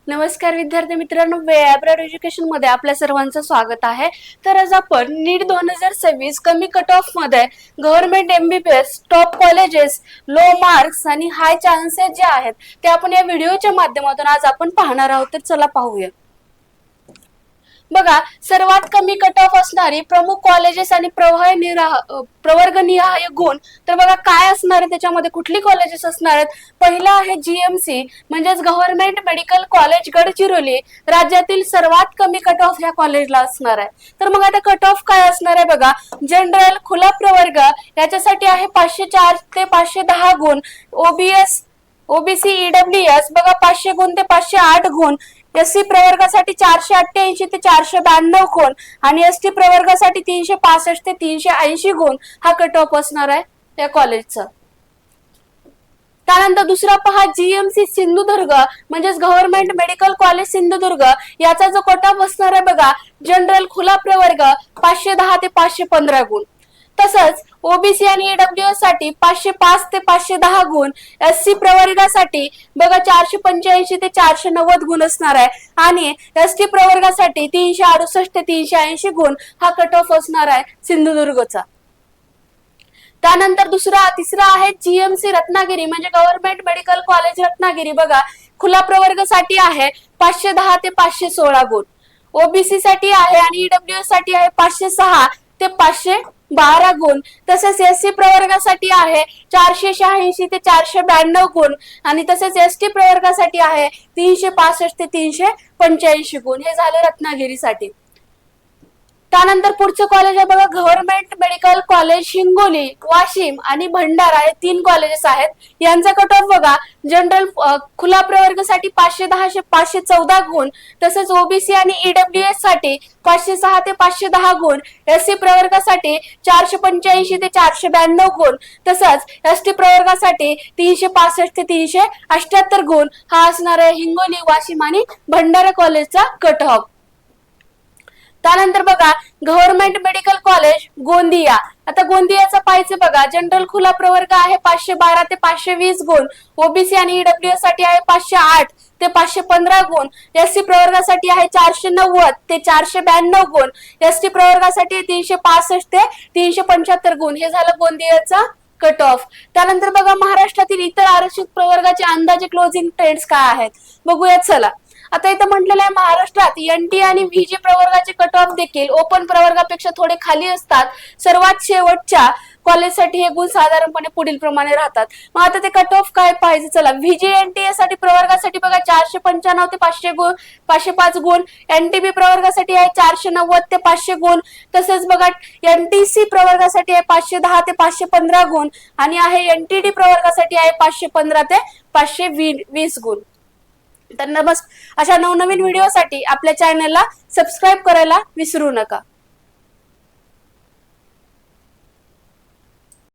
नमस्कार विद्यार्थी मित्रांनो, वेळाप्रमाणे एज्युकेशन मध्ये आपल्या सर्वांचं स्वागत आहे। तर आज आपण नीट 2026 कमी कट ऑफ मध्ये government MBBS top colleges, low marks आणि हाय चान्सेस जे आहेत ते आपण या व्हिडिओच्या माध्यमातून आज आपण पाहणार आहोत। तर चला पाहूया। बघा, सर्वात कमी कट ऑफ असणारी प्रमुख कॉलेजेस आणि प्रवर्ग निहाय गुण तर बघा काय असणार आहे, त्याच्यामध्ये कुठली कॉलेजेस असणार आहेत। पहिला आहे GMC म्हणजेच गव्हर्नमेंट मेडिकल कॉलेज गडचिरोली, राज्यातील सर्वात कमी कट ऑफ ह्या कॉलेजला असणार आहे। तर मग आता कट ऑफ काय असणार आहे बघा, जनरल खुला प्रवर्ग याच्यासाठी आहे 504 ते 510 गुण, ओबीसी EWS बघा 500 गुण ते 508 गुण, SC प्रवर्गासाठी 488 ते 492 गुण आणि ST प्रवर्गासाठी 365 ते 380 गुण हा कट ऑफ असणार आहे या कॉलेजचा। त्यानंतर दुसरा पहा GMC सिंधुदुर्ग म्हणजेच गव्हर्नमेंट मेडिकल कॉलेज सिंधुदुर्ग, याचा जो कट ऑफ असणार आहे बघा, जनरल खुला प्रवर्ग 510 ते 515 गुण, तसंच ओबीसी आणि EWS साठी 505 ते 510 गुण, SC प्रवर्गासाठी बघा 485 ते 490 गुण असणार आहे आणि ST प्रवर्गासाठी 368 ते 380 गुण हा कट ऑफ असणार आहे सिंधुदुर्गचा। त्यानंतर तिसरा आहे GMC रत्नागिरी म्हणजे गव्हर्नमेंट मेडिकल कॉलेज रत्नागिरी, बघा खुला प्रवर्गासाठी आहे 510 ते 516 गुण, ओबीसी साठी आहे आणि EWS साठी आहे 506 ते 512 गुण, तसेच SC प्रवर्गासाठी आहे 486 ते 492 गुण आणि तसेच ST प्रवर्गासाठी आहे 365 ते 385 गुण। हे झाले रत्नागिरीसाठी। त्यानंतर पुढचं कॉलेज आहे बघा, government medical college Hingoli, Washim आणि भंडारा हे 3 कॉलेजेस आहेत। यांचा कट ऑफ बघा, जनरल खुला प्रवर्गासाठी 510 ते 514 गुण, तसेच ओबीसी आणि EWS साठी 506 ते 510 गुण, SC प्रवर्गासाठी 485 ते 492 गुण, तसंच ST प्रवर्गासाठी 365 ते 378 गुण हा असणार आहे हिंगोली, वाशिम आणि भंडारा कॉलेजचा कट ऑफ। त्यानंतर बघा गव्हर्नमेंट मेडिकल कॉलेज गोंदिया, आता गोंदियाचा पाहायचं बघा, जनरल खुला प्रवर्ग आहे 512 ते 520 गुण, ओबीसी आणि EWS साठी आहे 508 ते 515 गुण, SC प्रवर्गासाठी आहे 490 ते 492 गुण, ST प्रवर्गासाठी 365 ते 375 गुण। हे झालं गोंदियाचा कट ऑफ। त्यानंतर बघा महाराष्ट्रातील इतर आरक्षित प्रवर्गाचे अंदाजे क्लोजिंग ट्रेंड्स काय आहेत बघूयात चला। आता इथं म्हटलेलं आहे महाराष्ट्रात NT आणि VG प्रवर्गाचे कट ऑफ देखील ओपन प्रवर्गापेक्षा थोडे खाली असतात। सर्वात शेवटच्या कॉलेजसाठी हे गुण साधारणपणे पुढील प्रमाणे राहतात। मग आता ते कट ऑफ काय पाहिजे चला। VG NTA साठी प्रवर्गासाठी बघा 495 ते 500 गुण, 505 गुण, NTB प्रवर्गासाठी आहे 490 ते 500 गुण, तसेच बघा NTC प्रवर्गासाठी आहे 510 ते 515 गुण आणि आहे NTD प्रवर्गासाठी आहे 515 ते 520 गुण। तर अशा नवनवीन व्हिडिओसाठी आपल्या चॅनलला सबस्क्राईब करायला विसरू नका।